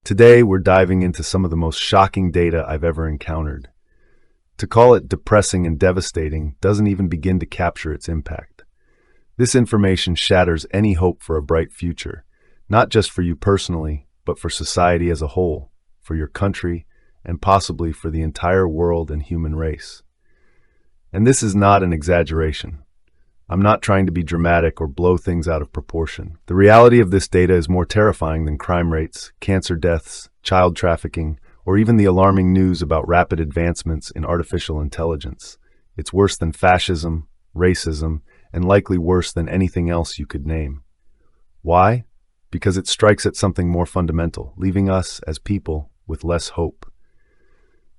Today, we're diving into some of the most shocking data I've ever encountered. To call it depressing and devastating doesn't even begin to capture its impact. This information shatters any hope for a bright future, not just for you personally, but for society as a whole, for your country, and possibly for the entire world and human race. And this is not an exaggeration. I'm not trying to be dramatic or blow things out of proportion. The reality of this data is more terrifying than crime rates, cancer deaths, child trafficking, or even the alarming news about rapid advancements in artificial intelligence. It's worse than fascism, racism, and likely worse than anything else you could name. Why? Because it strikes at something more fundamental, leaving us, as people, with less hope.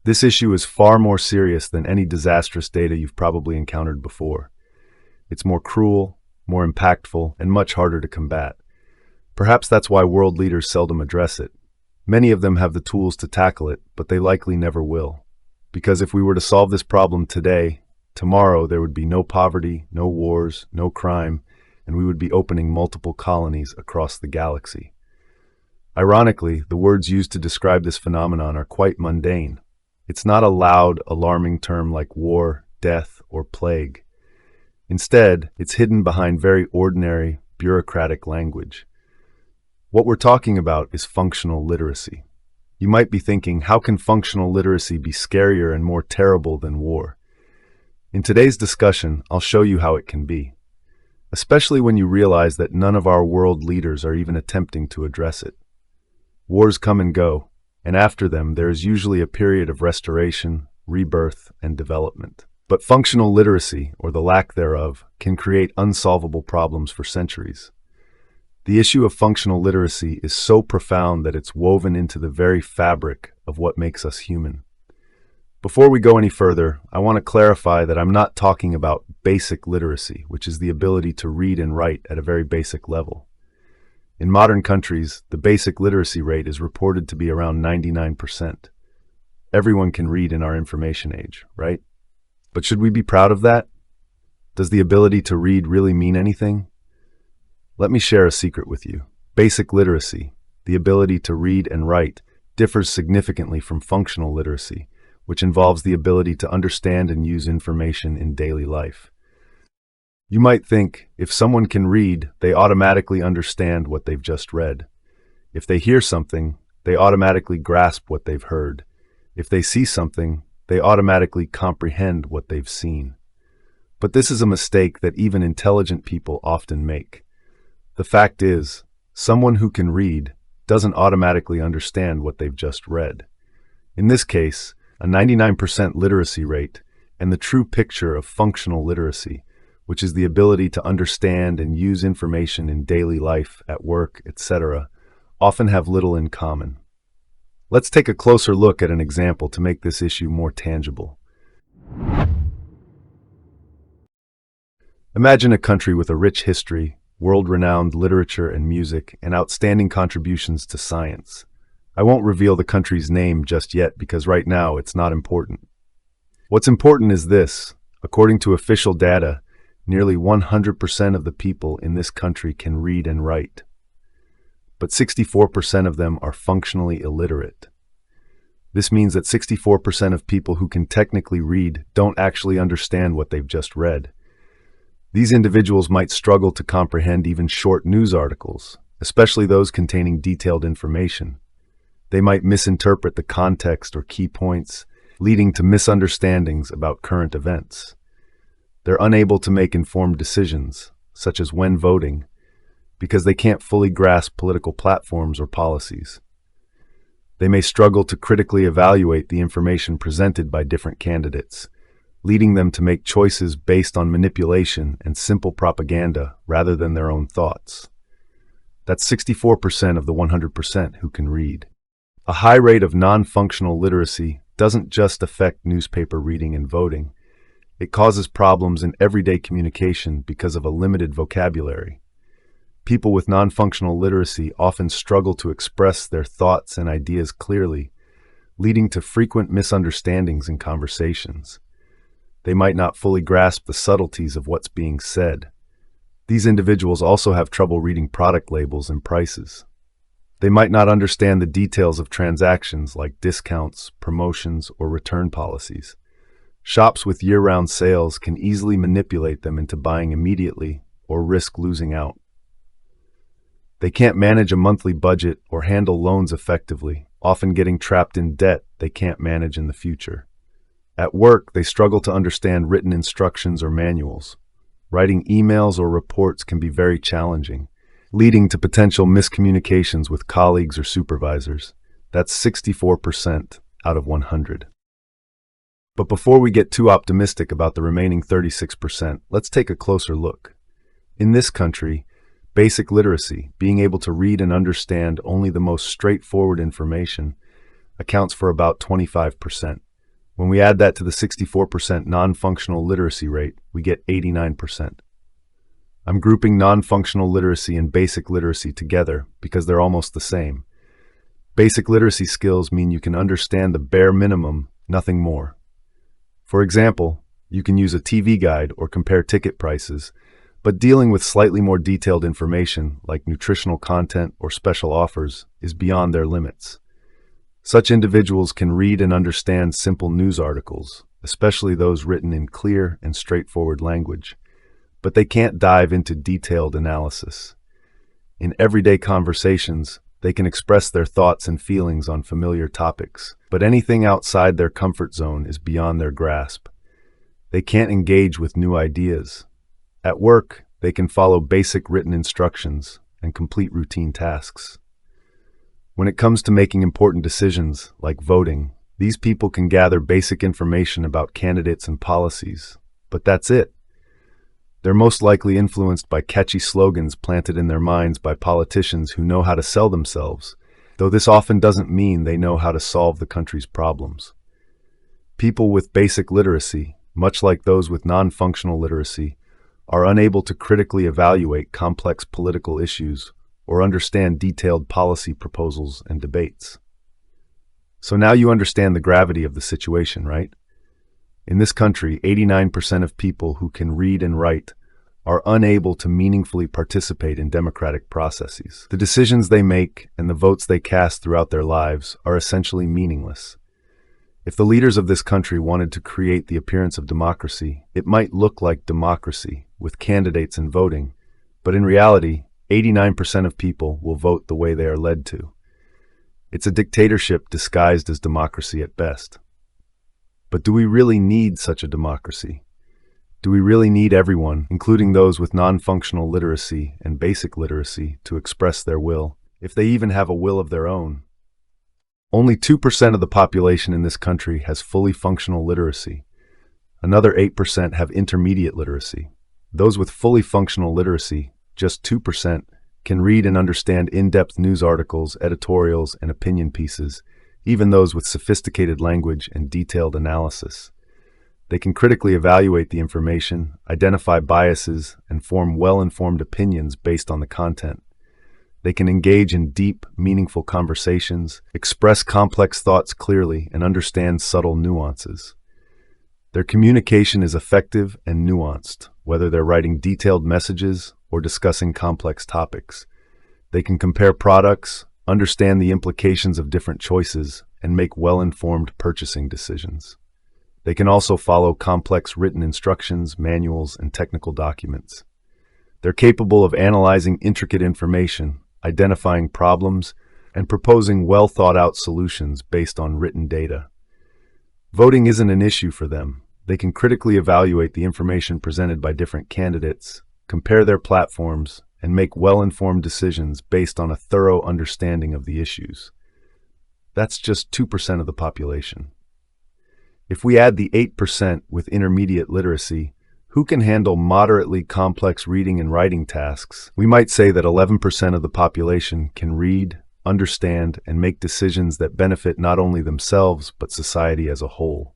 This issue is far more serious than any disastrous data you've probably encountered before. It's more cruel, more impactful, and much harder to combat. Perhaps that's why world leaders seldom address it. Many of them have the tools to tackle it, but they likely never will. Because if we were to solve this problem today, tomorrow there would be no poverty, no wars, no crime, and we would be opening multiple colonies across the galaxy. Ironically, the words used to describe this phenomenon are quite mundane. It's not a loud, alarming term like war, death, or plague. Instead, it's hidden behind very ordinary, bureaucratic language. What we're talking about is functional literacy. You might be thinking, how can functional literacy be scarier and more terrible than war? In today's discussion, I'll show you how it can be, especially when you realize that none of our world leaders are even attempting to address it. Wars come and go, and after them there is usually a period of restoration, rebirth, and development. But functional literacy, or the lack thereof, can create unsolvable problems for centuries. The issue of functional literacy is so profound that it's woven into the very fabric of what makes us human. Before we go any further, I want to clarify that I'm not talking about basic literacy, which is the ability to read and write at a very basic level. In modern countries, the basic literacy rate is reported to be around 99%. Everyone can read in our information age, right? But should we be proud of that? Does the ability to read really mean anything? Let me share a secret with you. Basic literacy, the ability to read and write, differs significantly from functional literacy, which involves the ability to understand and use information in daily life. You might think, if someone can read, they automatically understand what they've just read. If they hear something, they automatically grasp what they've heard. If they see something, they automatically comprehend what they've seen. But this is a mistake that even intelligent people often make. The fact is, someone who can read doesn't automatically understand what they've just read. In this case, a 99% literacy rate and the true picture of functional literacy, which is the ability to understand and use information in daily life, at work, etc., often have little in common. Let's take a closer look at an example to make this issue more tangible. Imagine a country with a rich history, world-renowned literature and music, and outstanding contributions to science. I won't reveal the country's name just yet because right now it's not important. What's important is this: according to official data, nearly 100% of the people in this country can read and write. But 64% of them are functionally illiterate. This means that 64% of people who can technically read don't actually understand what they've just read. These individuals might struggle to comprehend even short news articles, especially those containing detailed information. They might misinterpret the context or key points, leading to misunderstandings about current events. They're unable to make informed decisions, such as when voting, because they can't fully grasp political platforms or policies. They may struggle to critically evaluate the information presented by different candidates, leading them to make choices based on manipulation and simple propaganda rather than their own thoughts. That's 64% of the 100% who can read. A high rate of non-functional literacy doesn't just affect newspaper reading and voting. It causes problems in everyday communication because of a limited vocabulary. People with non-functional literacy often struggle to express their thoughts and ideas clearly, leading to frequent misunderstandings in conversations. They might not fully grasp the subtleties of what's being said. These individuals also have trouble reading product labels and prices. They might not understand the details of transactions like discounts, promotions, or return policies. Shops with year-round sales can easily manipulate them into buying immediately or risk losing out. They can't manage a monthly budget or handle loans effectively, often getting trapped in debt they can't manage in the future. At work, they struggle to understand written instructions or manuals. Writing emails or reports can be very challenging, leading to potential miscommunications with colleagues or supervisors. That's 64% out of 100. But before we get too optimistic about the remaining 36%, let's take a closer look. In this country, basic literacy, being able to read and understand only the most straightforward information, accounts for about 25%. When we add that to the 64% non-functional literacy rate, we get 89%. I'm grouping non-functional literacy and basic literacy together because they're almost the same. Basic literacy skills mean you can understand the bare minimum, nothing more. For example, you can use a TV guide or compare ticket prices, but dealing with slightly more detailed information, like nutritional content or special offers, is beyond their limits. Such individuals can read and understand simple news articles, especially those written in clear and straightforward language, but they can't dive into detailed analysis. In everyday conversations, they can express their thoughts and feelings on familiar topics, but anything outside their comfort zone is beyond their grasp. They can't engage with new ideas. At work, they can follow basic written instructions and complete routine tasks. When it comes to making important decisions, like voting, these people can gather basic information about candidates and policies, but that's it. They're most likely influenced by catchy slogans planted in their minds by politicians who know how to sell themselves, though this often doesn't mean they know how to solve the country's problems. People with basic literacy, much like those with non-functional literacy, are unable to critically evaluate complex political issues or understand detailed policy proposals and debates. So now you understand the gravity of the situation, right? In this country, 89% of people who can read and write are unable to meaningfully participate in democratic processes. The decisions they make and the votes they cast throughout their lives are essentially meaningless. If the leaders of this country wanted to create the appearance of democracy, it might look like democracy, with candidates and voting, but in reality, 89% of people will vote the way they are led to. It's a dictatorship disguised as democracy at best. But do we really need such a democracy? Do we really need everyone, including those with non-functional literacy and basic literacy, to express their will, if they even have a will of their own? Only 2% of the population in this country has fully functional literacy. Another 8% have intermediate literacy. Those with fully functional literacy, just 2%, can read and understand in-depth news articles, editorials, and opinion pieces, even those with sophisticated language and detailed analysis. They can critically evaluate the information, identify biases, and form well-informed opinions based on the content. They can engage in deep, meaningful conversations, express complex thoughts clearly, and understand subtle nuances. Their communication is effective and nuanced, whether they're writing detailed messages or discussing complex topics. They can compare products, understand the implications of different choices, and make well-informed purchasing decisions. They can also follow complex written instructions, manuals, and technical documents. They're capable of analyzing intricate information, identifying problems, and proposing well-thought-out solutions based on written data. Voting isn't an issue for them. They can critically evaluate the information presented by different candidates, compare their platforms, and make well-informed decisions based on a thorough understanding of the issues. That's just 2% of the population. If we add the 8% with intermediate literacy, who can handle moderately complex reading and writing tasks, we might say that 11% of the population can read, understand, and make decisions that benefit not only themselves but society as a whole.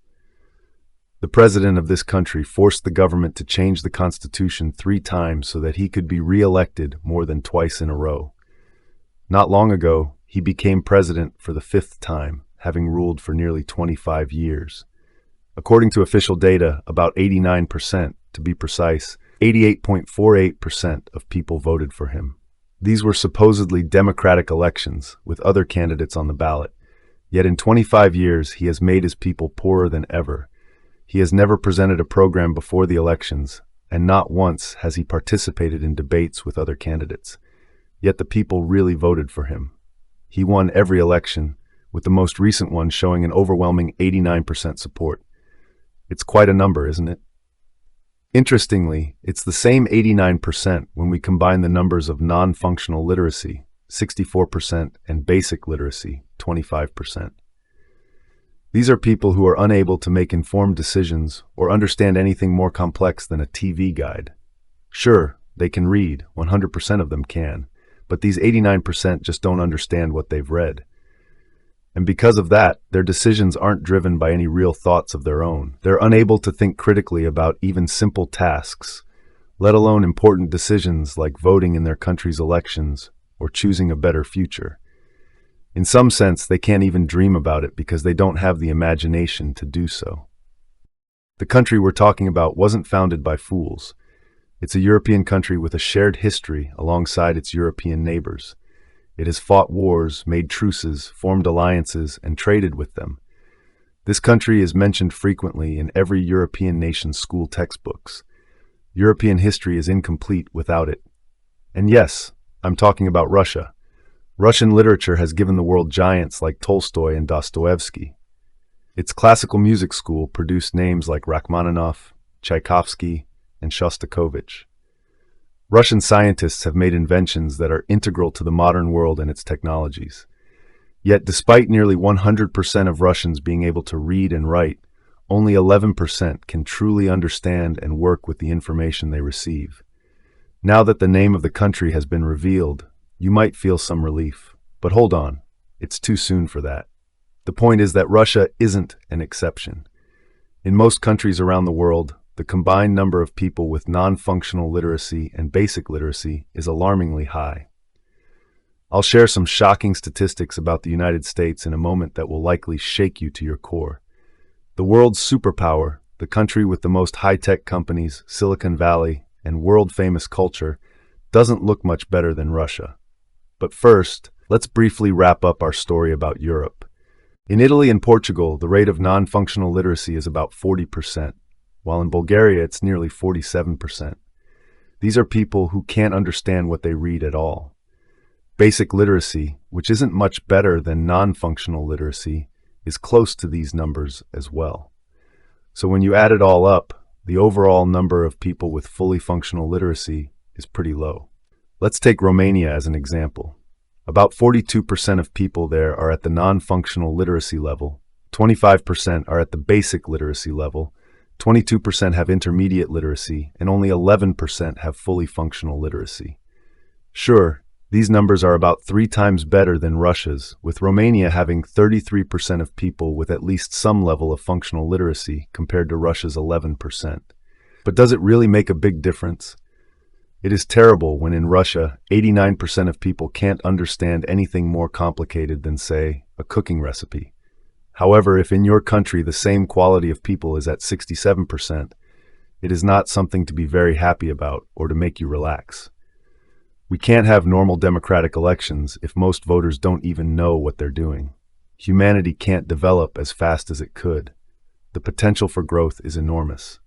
The president of this country forced the government to change the Constitution 3 times so that he could be re-elected more than twice in a row. Not long ago, he became president for the 5th time, having ruled for nearly 25 years. According to official data, about 89%, to be precise, 88.48% of people voted for him. These were supposedly democratic elections, with other candidates on the ballot. Yet in 25 years, he has made his people poorer than ever. He has never presented a program before the elections, and not once has he participated in debates with other candidates. Yet the people really voted for him. He won every election, with the most recent one showing an overwhelming 89% support. It's quite a number, isn't it? Interestingly, it's the same 89% when we combine the numbers of non-functional literacy, 64%, and basic literacy, 25%. These are people who are unable to make informed decisions or understand anything more complex than a TV guide. Sure, they can read, 100% of them can, but these 89% just don't understand what they've read. And because of that, their decisions aren't driven by any real thoughts of their own. They're unable to think critically about even simple tasks, let alone important decisions like voting in their country's elections or choosing a better future. In some sense, they can't even dream about it because they don't have the imagination to do so. The country we're talking about wasn't founded by fools. It's a European country with a shared history alongside its European neighbors. It has fought wars, made truces, formed alliances, and traded with them. This country is mentioned frequently in every European nation's school textbooks. European history is incomplete without it. And yes, I'm talking about Russia. Russian literature has given the world giants like Tolstoy and Dostoevsky. Its classical music school produced names like Rachmaninoff, Tchaikovsky, and Shostakovich. Russian scientists have made inventions that are integral to the modern world and its technologies. Yet, despite nearly 100% of Russians being able to read and write, only 11% can truly understand and work with the information they receive. Now that the name of the country has been revealed, you might feel some relief. But hold on, it's too soon for that. The point is that Russia isn't an exception. In most countries around the world, the combined number of people with non-functional literacy and basic literacy is alarmingly high. I'll share some shocking statistics about the United States in a moment that will likely shake you to your core. The world's superpower, the country with the most high-tech companies, Silicon Valley, and world-famous culture, doesn't look much better than Russia. But first, let's briefly wrap up our story about Europe. In Italy and Portugal, the rate of non-functional literacy is about 40%, while in Bulgaria it's nearly 47%. These are people who can't understand what they read at all. Basic literacy, which isn't much better than non-functional literacy, is close to these numbers as well. So when you add it all up, the overall number of people with fully functional literacy is pretty low. Let's take Romania as an example. About 42% of people there are at the non-functional literacy level, 25% are at the basic literacy level, 22% have intermediate literacy, and only 11% have fully functional literacy. Sure, these numbers are about 3 times better than Russia's, with Romania having 33% of people with at least some level of functional literacy compared to Russia's 11%. But does it really make a big difference? It is terrible when in Russia, 89% of people can't understand anything more complicated than, say, a cooking recipe. However, if in your country the same quality of people is at 67%, it is not something to be very happy about or to make you relax. We can't have normal democratic elections if most voters don't even know what they're doing. Humanity can't develop as fast as it could. The potential for growth is enormous.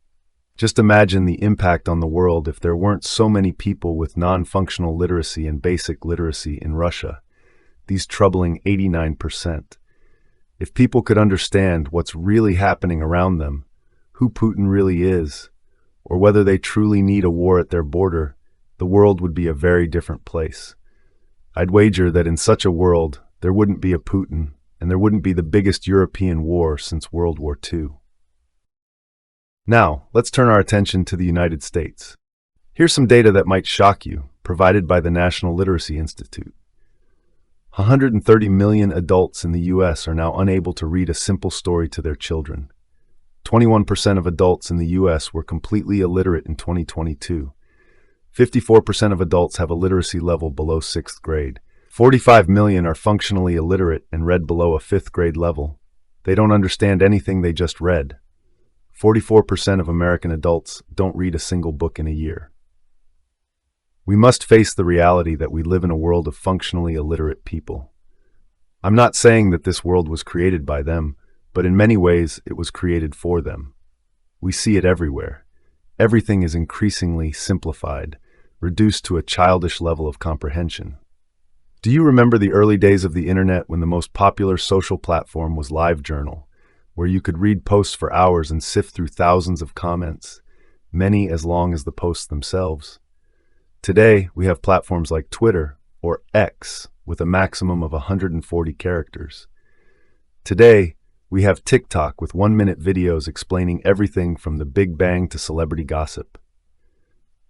Just imagine the impact on the world if there weren't so many people with non-functional literacy and basic literacy in Russia, these troubling 89%. If people could understand what's really happening around them, who Putin really is, or whether they truly need a war at their border, the world would be a very different place. I'd wager that in such a world, there wouldn't be a Putin, and there wouldn't be the biggest European war since World War II. Now, let's turn our attention to the United States. Here's some data that might shock you, provided by the National Literacy Institute. 130 million adults in the U.S. are now unable to read a simple story to their children. 21% of adults in the U.S. were completely illiterate in 2022. 54% of adults have a literacy level below 6th grade. 45 million are functionally illiterate and read below a 5th grade level. They don't understand anything they just read. 44% of American adults don't read a single book in a year. We must face the reality that we live in a world of functionally illiterate people. I'm not saying that this world was created by them, but in many ways it was created for them. We see it everywhere. Everything is increasingly simplified, reduced to a childish level of comprehension. Do you remember the early days of the internet when the most popular social platform was LiveJournal, where you could read posts for hours and sift through thousands of comments, many as long as the posts themselves? Today, we have platforms like Twitter, or X, with a maximum of 140 characters. Today, we have TikTok with 1-minute videos explaining everything from the Big Bang to celebrity gossip.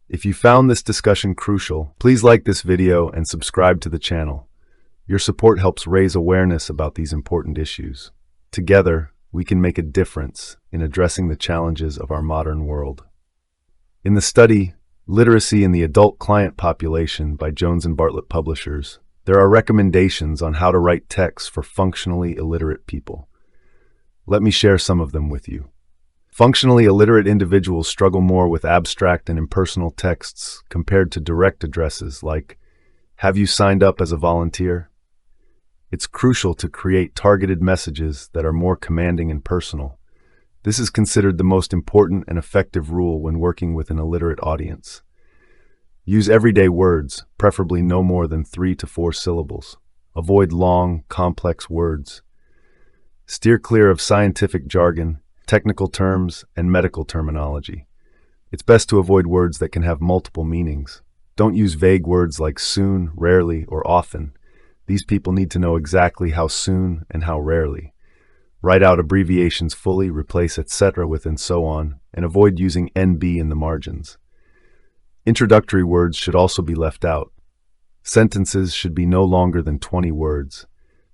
If you found this discussion crucial, please like this video and subscribe to the channel. Your support helps raise awareness about these important issues. Together, we can make a difference in addressing the challenges of our modern world. In the study, Literacy in the Adult Client Population by Jones and Bartlett Publishers, there are recommendations on how to write texts for functionally illiterate people. Let me share some of them with you. Functionally illiterate individuals struggle more with abstract and impersonal texts compared to direct addresses like, "Have you signed up as a volunteer?" It's crucial to create targeted messages that are more commanding and personal. This is considered the most important and effective rule when working with an illiterate audience. Use everyday words, preferably no more than 3 to 4 syllables. Avoid long, complex words. Steer clear of scientific jargon, technical terms, and medical terminology. It's best to avoid words that can have multiple meanings. Don't use vague words like soon, rarely, or often. These people need to know exactly how soon and how rarely. Write out abbreviations fully, replace etc. with and so on, and avoid using NB in the margins. Introductory words should also be left out. Sentences should be no longer than 20 words.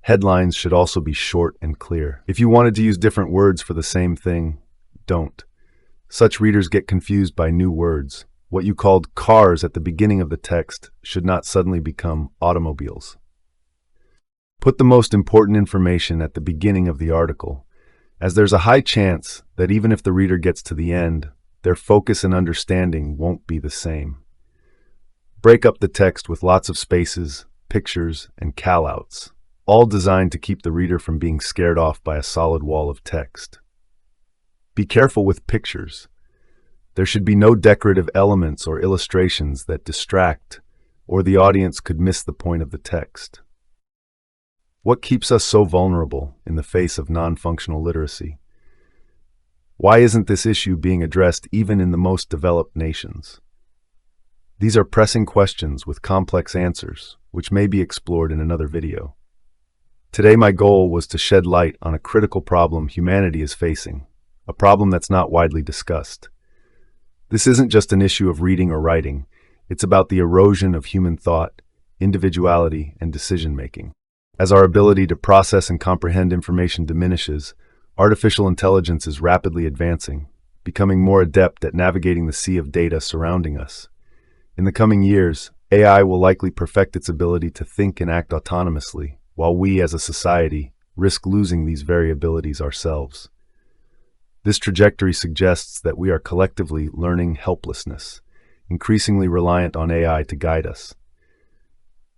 Headlines should also be short and clear. If you wanted to use different words for the same thing, don't. Such readers get confused by new words. What you called cars at the beginning of the text should not suddenly become automobiles. Put the most important information at the beginning of the article, as there's a high chance that even if the reader gets to the end, their focus and understanding won't be the same. Break up the text with lots of spaces, pictures, and callouts, all designed to keep the reader from being scared off by a solid wall of text. Be careful with pictures. There should be no decorative elements or illustrations that distract, or the audience could miss the point of the text. What keeps us so vulnerable in the face of non-functional literacy? Why isn't this issue being addressed even in the most developed nations? These are pressing questions with complex answers, which may be explored in another video. Today, my goal was to shed light on a critical problem humanity is facing, a problem that's not widely discussed. This isn't just an issue of reading or writing. It's about the erosion of human thought, individuality, and decision-making. As our ability to process and comprehend information diminishes, artificial intelligence is rapidly advancing, becoming more adept at navigating the sea of data surrounding us. In the coming years, AI will likely perfect its ability to think and act autonomously, while we as a society risk losing these very abilities ourselves. This trajectory suggests that we are collectively learning helplessness, increasingly reliant on AI to guide us.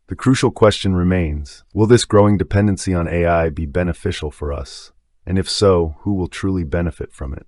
The crucial question remains, will this growing dependency on AI be beneficial for us? And if so, who will truly benefit from it?